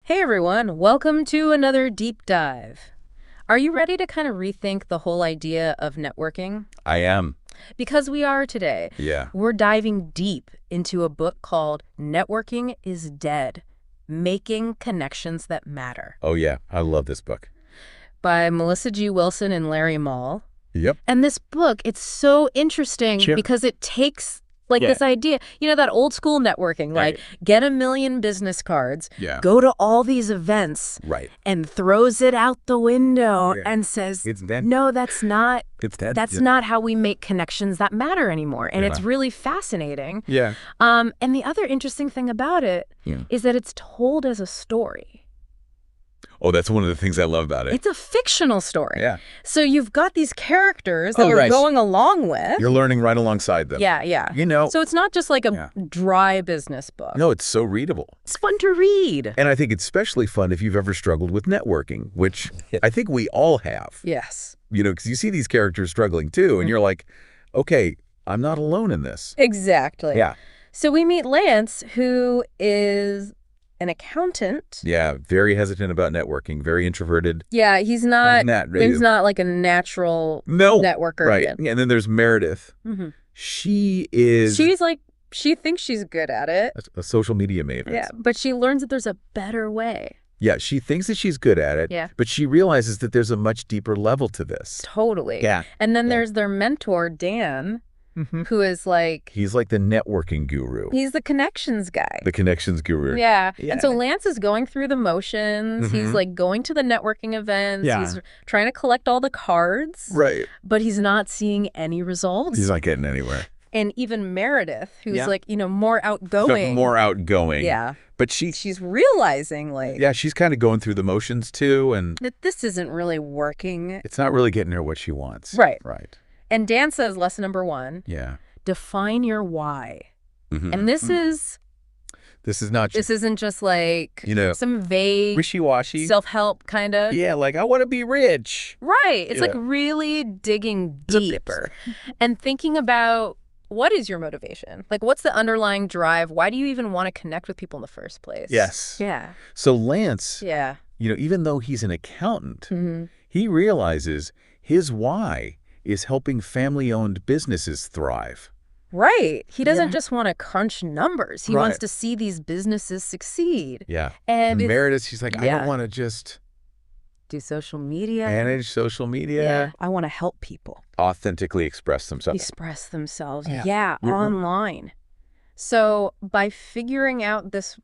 Hey everyone, welcome to another deep dive. Are you ready to kind of rethink the whole idea of networking? I am. Because we are today. Yeah. We're diving deep into a book called Networking is Dead, Making Connections That Matter Oh, yeah. I love this book. by Melissa G. Wilson and Larry Mohl. Yep. And this book, it's so interesting Sure. because it takes Yeah. this idea, that old school networking, like Right. get 1,000,000 business cards, Yeah. go to all these events, Right. and throws it out the window Yeah. and says, It's dead. no, that's not It's not how we make connections that matter anymore. And it's Yeah. really fascinating. Yeah. And the other interesting thing about it Yeah. is that it's told as a story. Oh, that's one of the things I love about it. It's a fictional story. Yeah. So you've got these characters that Oh, we're right. going along with. You're learning right alongside them. Yeah, yeah. You know. So it's not just like a Yeah. dry business book. No, it's so readable. It's fun to read. And I think it's especially fun if you've ever struggled with networking, which I think we all have. Yes. Because you see these characters struggling too, and you're like, okay, I'm not alone in this. Exactly. Yeah. So we meet Lance, who is an accountant. Yeah. Very hesitant about networking, very introverted. Yeah, he's not He's not like a natural No. networker. Right. Again. Yeah, and then there's Meredith. Mm-hmm. She is She thinks she's good at it. a social media maven. Yeah, but she learns that there's a better way. Yeah, she thinks that she's good at it, Yeah. but she realizes that there's a much deeper level to this. Totally. Yeah. And then Yeah. there's their mentor, Dan, Mm-hmm. who is like, He's like the networking guru, he's the connections guy. the connections guru. Yeah. Yeah. And so Lance is going through the motions. He's Mhm. like going to the networking events. Yeah. He's trying to collect all the cards. Right. But he's not seeing any results. He's not getting anywhere. And even Meredith, who's Yeah. like, more outgoing. More outgoing. Yeah. But she's She's realizing like kind of going through the motions too, and that this isn't really working. it's not really getting her what she wants. Right. Right. And Dan says lesson number 1, Yeah. define your why. Mhm. And this isn't just like some vague wishy-washy. self-help kind of. Yeah, like I want to be rich. Right. It's Yeah. like really digging The deep dipper. and thinking about what is your motivation? Like what's the underlying drive? Why do you even want to connect with people in the first place? Yes. Yeah. So Lance, Yeah. even though he's an accountant, Mm-hmm. he realizes his why is helping family-owned businesses thrive. Right. He doesn't Yeah. just want to crunch numbers. He wants Right. to see these businesses succeed. Yeah. And Meredith, she's like, I Yeah. don't want to just do social media. manage social media. I want to help people Authentically express themselves. express themselves. Yeah. Yeah, Mm-hmm. online. So by figuring out this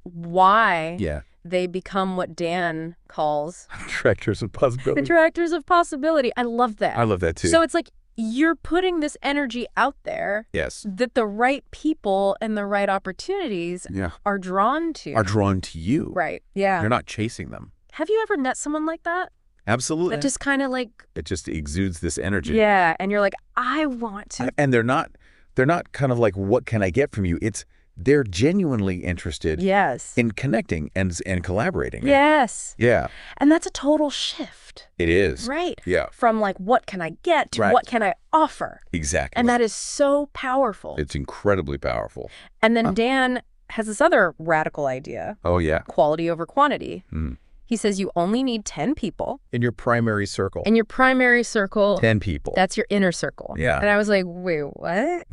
why Yeah. they become what Dan calls Directors of possibility. attractors of possibility. I love that. I love that too. So it's like you're putting this energy out there yes. that the right people and the right opportunities Yeah. are drawn to. Are drawn to you. Right. Yeah. You're not chasing them. Have you ever met someone like that? Absolutely. That just kind of like, It just exudes this energy. yeah, and you're like, I want to. And they're not kind of like, what can I get from you? They're genuinely interested Yes. in connecting and collaborating. Yes. Yeah. And that's a total shift, It is. right? Yeah. From like, what can I get to Right. what can I offer? Exactly. And that is so powerful. It's incredibly powerful. And then Dan has this other radical idea, Oh, yeah. quality over quantity. Mm. He says you only need 10 people In your primary circle. in your primary circle. 10 people. That's your inner circle. Yeah. And I was like, wait, what?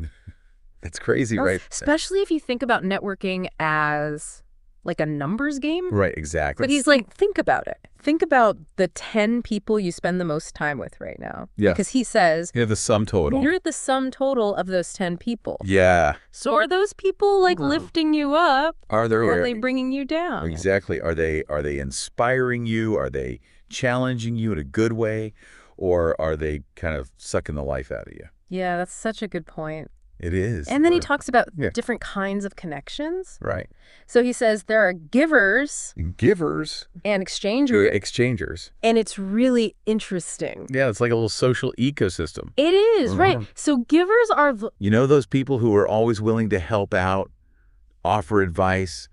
That's crazy, right? Especially if you think about networking as like a numbers game. Right, exactly. But he's like, think about it. Think about the 10 people you spend the most time with right now. Yeah. Because he says, Yeah, the sum total. you're the sum total of those 10 people. Yeah. So are those people like lifting you up? Are there? Or are they bringing you down? Exactly. Are they inspiring you? Are they challenging you in a good way? Or are they kind of sucking the life out of you? Yeah, that's such a good point. It is. And then he talks about Yeah. different kinds of connections. Right. So he says there are givers Givers. and exchangers. Exchangers. And it's really interesting. Yeah, it's like a little social ecosystem. It is, right? So givers are You know those people who are always willing to help out, offer advice,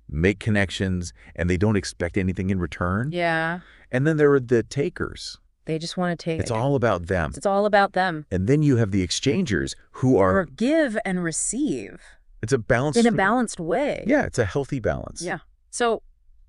make connections, and they don't expect anything in return? yeah, And then there are the takers. they just want to take It's all about them. It's all about them. And then you have the exchangers who Or are, give and receive it's a balance. in a balanced way. Yeah, it's a healthy balance. Yeah. So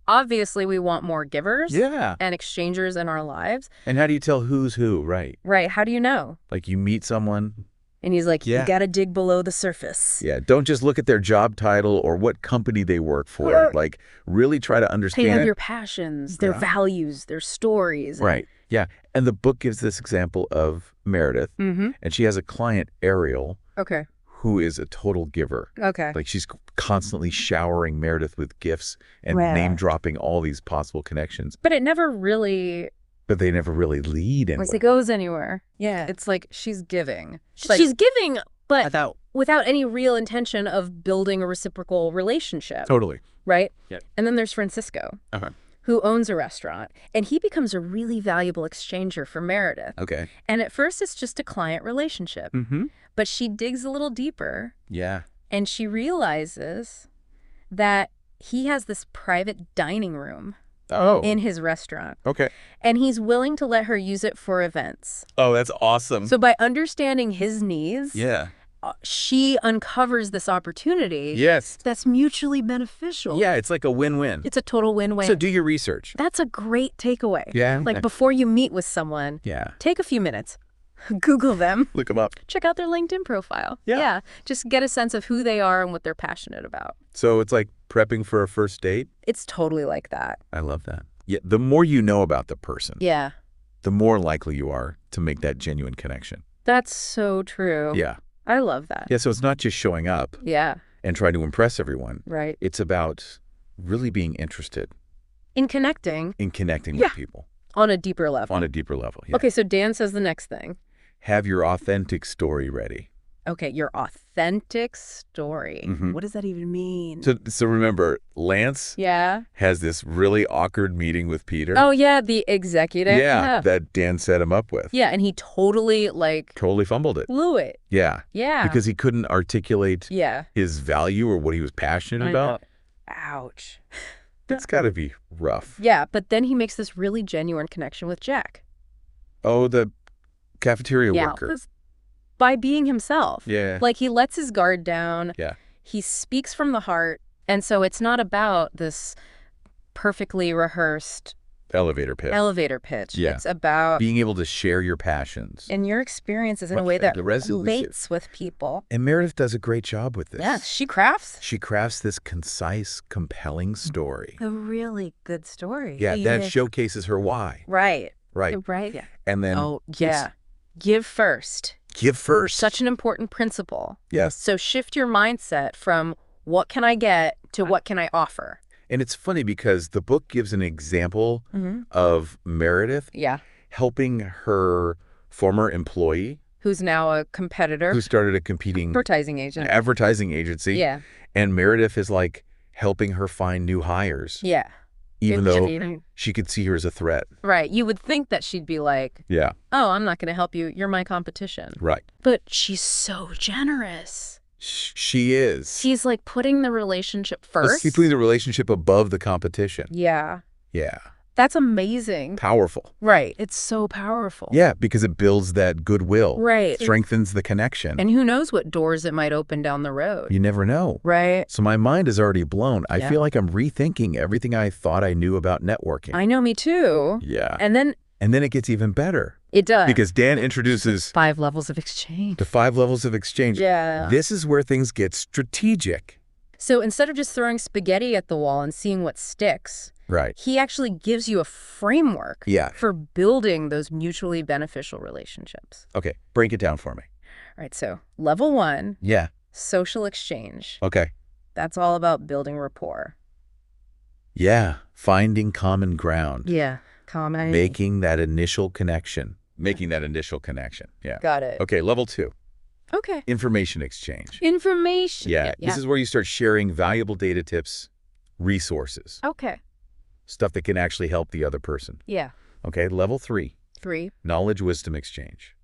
obviously we want more givers Yeah. and exchangers in our lives. And how do you tell who's who, right? Right. How do you know? Like you meet someone. And he's like, you Yeah. got to dig below the surface. Yeah, don't just look at their job title or what company they work for. Like, really try to They understand. have your passions, their values, their stories. Right. Yeah. And the book gives this example of Meredith, and she has a client, Ariel, Okay. who is a total giver. Okay. Like, she's constantly showering Meredith with gifts and Right. name-dropping all these possible connections. But it never really, But they never really lead once anywhere. it goes anywhere. Yeah. It's like she's giving. Like- She's giving, but Without without any real intention of building a reciprocal relationship. Totally. Right? Yep. And then there's Francisco, Okay. who owns a restaurant, and he becomes a really valuable exchanger for Meredith. Okay. And at first, it's just a client relationship. Mm-hmm. But she digs a little deeper, Yeah. and she realizes that he has this private dining room Oh. in his restaurant, Okay. and he's willing to let her use it for events. Oh, that's awesome. So by understanding his needs, Yeah. she uncovers this opportunity Yes. that's mutually beneficial. Yeah, it's like a win-win. It's a total win-win. So do your research. That's a great takeaway. Yeah. Like before you meet with someone, Yeah. take a few minutes, Google them, Look them up. check out their LinkedIn profile. Yeah. Just get a sense of who they are and what they're passionate about. So it's like prepping for a first date. It's totally like that. I love that. Yeah, the more you know about the person, Yeah. the more likely you are to make that genuine connection. That's so true. Yeah. I love that. Yeah, so it's not just showing up Yeah. and trying to impress everyone. Right. It's about really being interested In connecting in connecting Yeah. with people on a deeper level. on a deeper level. Yeah. Okay, so Dan says the next thing. Have your authentic story ready. Okay, your authentic story. Mhm. What does that even mean? So remember, Lance Yeah. has this really awkward meeting with Peter. Oh, yeah, the executive. Yeah, that Dan set him up with. Yeah, and he totally, Totally fumbled it. blew it. Yeah. Yeah. Because he couldn't articulate Yeah. his value or what he was passionate I about. know. Ouch. It's got to be rough. Yeah, but then he makes this really genuine connection with Jack. Oh, the cafeteria worker. By being himself. Yeah. Like, he lets his guard down. Yeah. He speaks from the heart. And so it's not about this perfectly rehearsed Elevator pitch. elevator pitch. Yeah. It's about Being able to share your passions. and your experiences in a way that The resolution. relates with people. And Meredith does a great job with this. Yeah, she crafts She crafts this concise, compelling story. a really good story. Yeah, that showcases her why. Right. Right. Right. Yeah. And then Oh, yeah. Give first. give first. Such an important principle. Yes. So shift your mindset from what can I get to what can I offer? And it's funny because the book gives an example Mm-hmm. of Meredith Yeah. helping her former employee Who's now a competitor, who started a competing advertising agent. advertising agency. Yeah. And Meredith is like helping her find new hires, Yeah. even though Even- she could see her as a threat. Right. You would think that she'd be like, Yeah, oh, I'm not going to help you. You're my competition. right. But she's so generous. She is. She's like putting the relationship first. She's putting the relationship above the competition. Yeah. Yeah. That's amazing. Powerful. Right. It's so powerful. Yeah, because it builds that goodwill. Right. Strengthens the connection. And who knows what doors it might open down the road. You never know. Right. So my mind is already blown. I Yeah. feel like I'm rethinking everything I thought I knew about networking. I know, me too. Yeah. And then And then it gets even better it does. because Dan introduces 5 levels of exchange. the 5 levels of exchange. Yeah. This is where things get strategic. So instead of just throwing spaghetti at the wall and seeing what sticks, Right. he actually gives you a framework Yeah. for building those mutually beneficial relationships. Okay. Break it down for me. All right. So level 1, Yeah. social exchange. Okay. That's all about building rapport. Yeah. Finding common ground. Yeah. Common. Making that initial connection. Making that initial connection. Yeah. Got it. Okay. Level 2. Okay. Information exchange. Information. Yeah. This is where you start sharing valuable data tips, resources, Okay. stuff that can actually help the other person. Yeah. Okay. Level 3. 3. Knowledge wisdom exchange.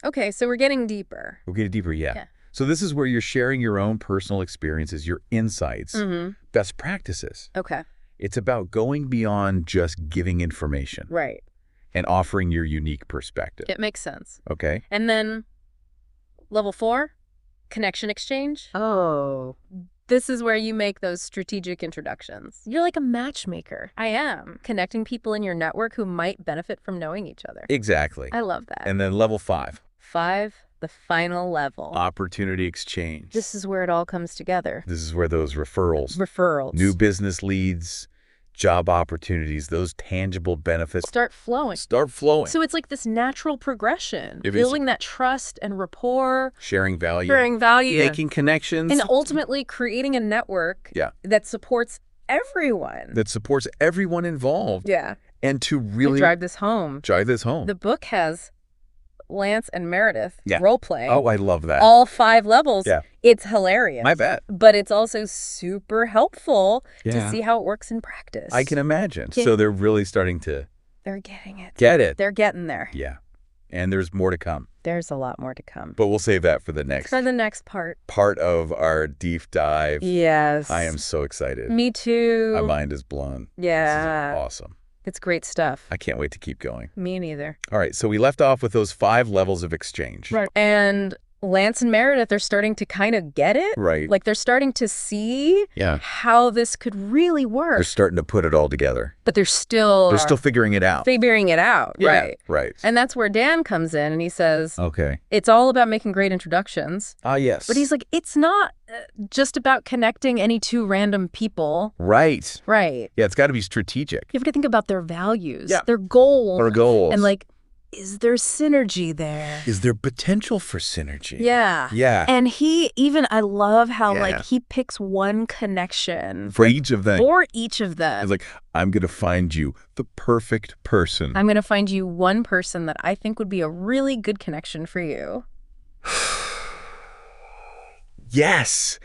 Okay. So we're getting deeper. We'll get deeper. Yeah. Yeah. So this is where you're sharing your own personal experiences, your insights, Mm-hmm. best practices. Okay. It's about going beyond just giving information Right. and offering your unique perspective. It makes sense. Okay. And then level 4, connection exchange. Oh, This is where you make those strategic introductions. You're like a matchmaker. I am. Connecting people in your network who might benefit from knowing each other. Exactly. I love that. And then level 5. 5, the final level. Opportunity exchange. This is where it all comes together. This is where those referrals, Referrals. new business leads, job opportunities, those tangible benefits Start flowing. start flowing. So it's like this natural progression, It is. building that trust and rapport, Sharing value. sharing value, Making connections. and ultimately creating a network Yeah. that supports everyone. That supports everyone involved. Yeah. And to To really drive this home. drive this home. The book has Lance and Meredith Yeah. role playing. Oh, I love that. All 5 levels. Yeah. It's hilarious. My bet. But it's also super helpful to Yeah. see how it works in practice. I can imagine. Yeah. So they're really starting to They're getting it. get it. They're getting there. Yeah. And there's more to come. There's a lot more to come. But we'll save that for the next For the next part. of our deep dive. Yes. I am so excited. Me too. My mind is blown. Yeah. This is awesome. It's great stuff. I can't wait to keep going. Me neither. All right, so we left off with those 5 levels of exchange. Right. And Lance and Meredith are starting to kind of get it. Right. Like they're starting to see Yeah. how this could really work. They're starting to put it all together. But they're still figuring it out. figuring it out. Yeah. Right. Right. And that's where Dan comes in and he says, Okay. it's all about making great introductions. Yes. But he's like, it's not just about connecting any 2 random people. Right. Right. Yeah, it's got to be strategic. You have to think about their values, Yeah. their goals. Or goals. And like, is there synergy there? Is there potential for synergy? Yeah. Yeah. And I love how Yeah. like he picks one connection For each of them. for each of them. It's like, I'm going to find you the perfect person. I'm going to find you one person that I think would be a really good connection for you. Yes.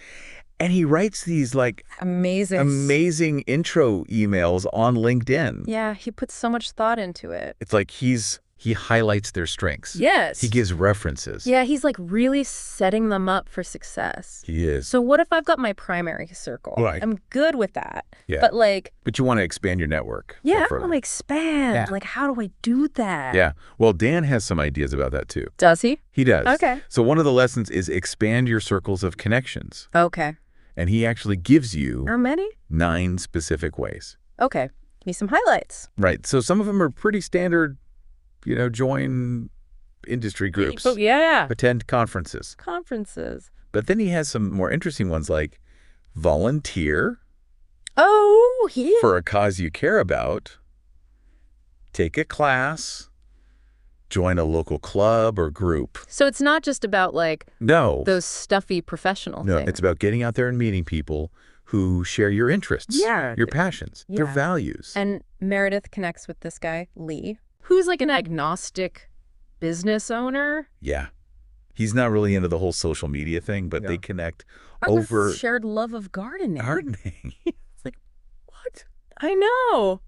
And he writes these like amazing intro emails on LinkedIn. Yeah, he puts so much thought into it. It's like he highlights their strengths. Yes. He gives references. Yeah, he's like really setting them up for success. He is. So what if I've got my primary circle? Right. I'm good with that. Yeah. But like, But you want to expand your network. yeah, I further. want to expand. Yeah. Like, how do I do that? Yeah. Well, Dan has some ideas about that too. Does he? He does. Okay. So one of the lessons is expand your circles of connections. Okay. And he actually gives you Are many? 9 specific ways. Okay. Give me some highlights. Right. So some of them are pretty standard, join industry groups. Oh, yeah. Attend conferences. Conferences. But then he has some more interesting ones like volunteer Oh, yeah. for a cause you care about, take a class, join a local club or group. So it's not just about like No. those stuffy professional No, things. it's about getting out there and meeting people who share your interests, Yeah. your passions, your Yeah. values. And Meredith connects with this guy, Lee, who's like an agnostic business owner. Yeah. He's not really into the whole social media thing, but they connect over shared love of gardening. gardening. It's like, what? I know.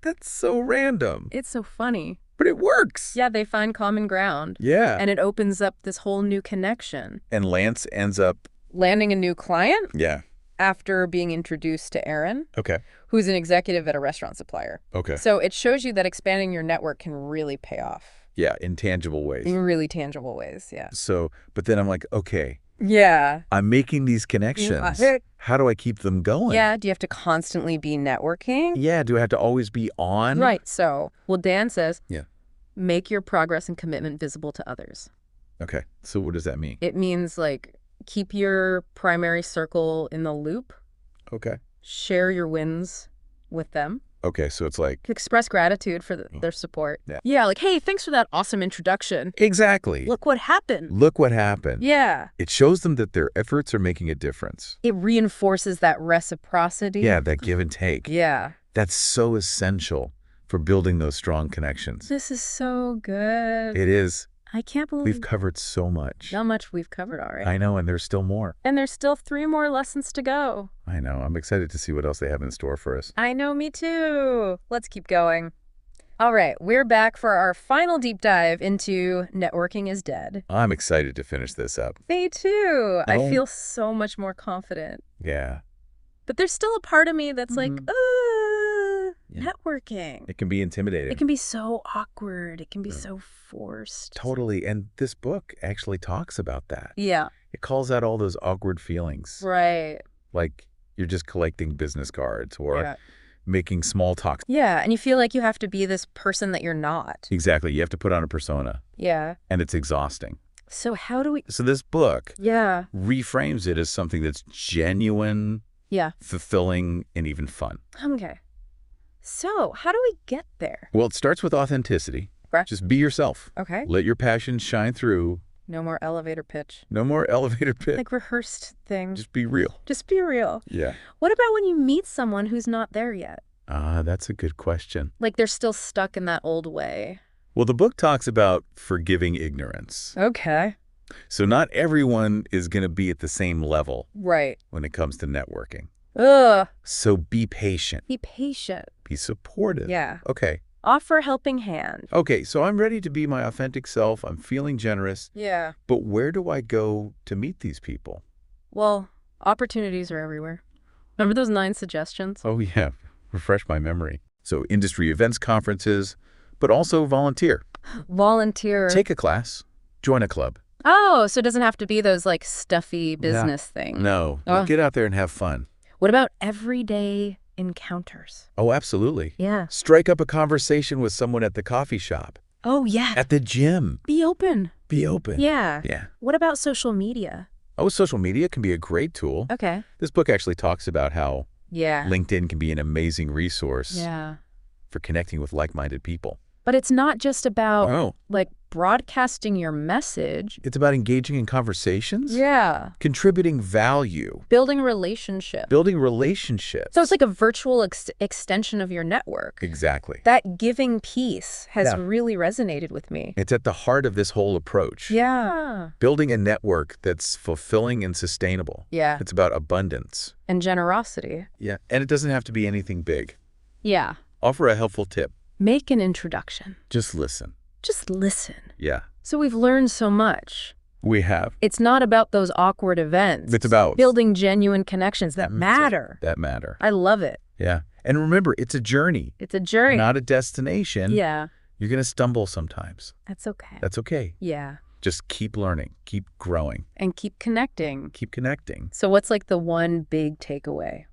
That's so random. It's so funny. But it works. Yeah, they find common ground. Yeah. And it opens up this whole new connection. And Lance ends up, Landing a new client yeah. after being introduced to Aaron, Okay. who's an executive at a restaurant supplier. Okay. So it shows you that expanding your network can really pay off Yeah, in tangible ways. in really tangible ways. Yeah. So, but then I'm like, okay, Yeah. I'm making these connections. How do I keep them going? Yeah. Do you have to constantly be networking? Yeah, do I have to always be on? Right. So, well, Dan says, Yeah. make your progress and commitment visible to others. Okay. So what does that mean? It means like keep your primary circle in the loop, Okay. share your wins with them, Okay, so it's like... express gratitude for their support. Yeah. Like, hey, thanks for that awesome introduction. Exactly. Look what happened. Look what happened. Yeah. It shows them that their efforts are making a difference. It reinforces that reciprocity. Yeah, that give and take. Yeah. That's so essential for building those strong connections. This is so good. It is. I can't believe We've covered so much. how much we've covered already. I know, and there's still more. And there's still 3 more lessons to go. I know. I'm excited to see what else they have in store for us. I know, me too. Let's keep going. All right, we're back for our final deep dive into Networking is Dead. I'm excited to finish this up. Me too. I Oh. feel so much more confident. Yeah. But there's still a part of me that's like, Yeah. networking. It can be intimidating. It can be so awkward. It can be so forced. Totally. And this book actually talks about that. Yeah, It calls out all those awkward feelings. right. Like you're just collecting business cards or Yeah. making small talk. Yeah, and you feel like you have to be this person that you're not. Exactly. You have to put on a persona, Yeah. and it's exhausting. So how do we... So this book Yeah. reframes it as something that's genuine, Yeah. fulfilling, and even fun. Okay. So how do we get there? Well, it starts with authenticity. Right. Just be yourself. Okay. Let your passion shine through. No more elevator pitch. No more elevator pitch. Like rehearsed things. Just be real. Just be real. Yeah. What about when you meet someone who's not there yet? That's a good question. Like they're still stuck in that old way. Well, the book talks about forgiving ignorance. Okay. So not everyone is going to be at the same level Right. when it comes to networking. Ugh. So be patient. Be patient. Be supportive. Yeah. Okay. Offer a helping hand. Okay, so I'm ready to be my authentic self. I'm feeling generous. Yeah. But where do I go to meet these people? Well, opportunities are everywhere. Remember those 9 suggestions? Oh, yeah. Refresh my memory. So industry events, conferences, but also volunteer. Volunteer. Take a class. Join a club. Oh, so it doesn't have to be those like stuffy business things. No. Oh. Get out there and have fun. What about everyday encounters? Oh, absolutely. Yeah. Strike up a conversation with someone at the coffee shop. Oh, yeah. At the gym. Be open. Be open. Yeah. Yeah. What about social media? Oh, social media can be a great tool. Okay. This book actually talks about how Yeah. LinkedIn can be an amazing resource Yeah. for connecting with like-minded people. But it's not just about Oh. like broadcasting your message. It's about engaging in conversations. Yeah. Contributing value. Building relationships. Building relationships. So it's like a virtual extension of your network. Exactly. That giving piece has Yeah. really resonated with me. It's at the heart of this whole approach. Yeah. Building a network that's fulfilling and sustainable. Yeah. It's about abundance. And generosity. Yeah. And it doesn't have to be anything big. Yeah. Offer a helpful tip. Make an introduction. Just listen. Just listen. Yeah. So we've learned so much. We have. It's not about those awkward events. It's about building genuine connections that matter. That matter. I love it. Yeah. And remember, it's a journey, It's a journey. not a destination. Yeah. You're going to stumble sometimes. That's okay. That's okay. Yeah. Just keep learning, keep growing, And keep connecting. keep connecting. So what's like the one big takeaway?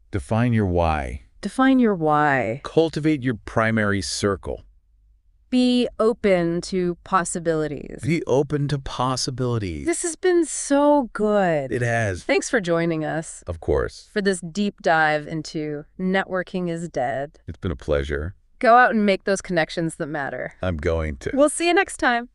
Define your why. Define your why. Cultivate your primary circle. Be open to possibilities. Be open to possibilities. This has been so good. It has. Thanks for joining us Of course. for this deep dive into networking is dead. It's been a pleasure. Go out and make those connections that matter. I'm going to. We'll see you next time.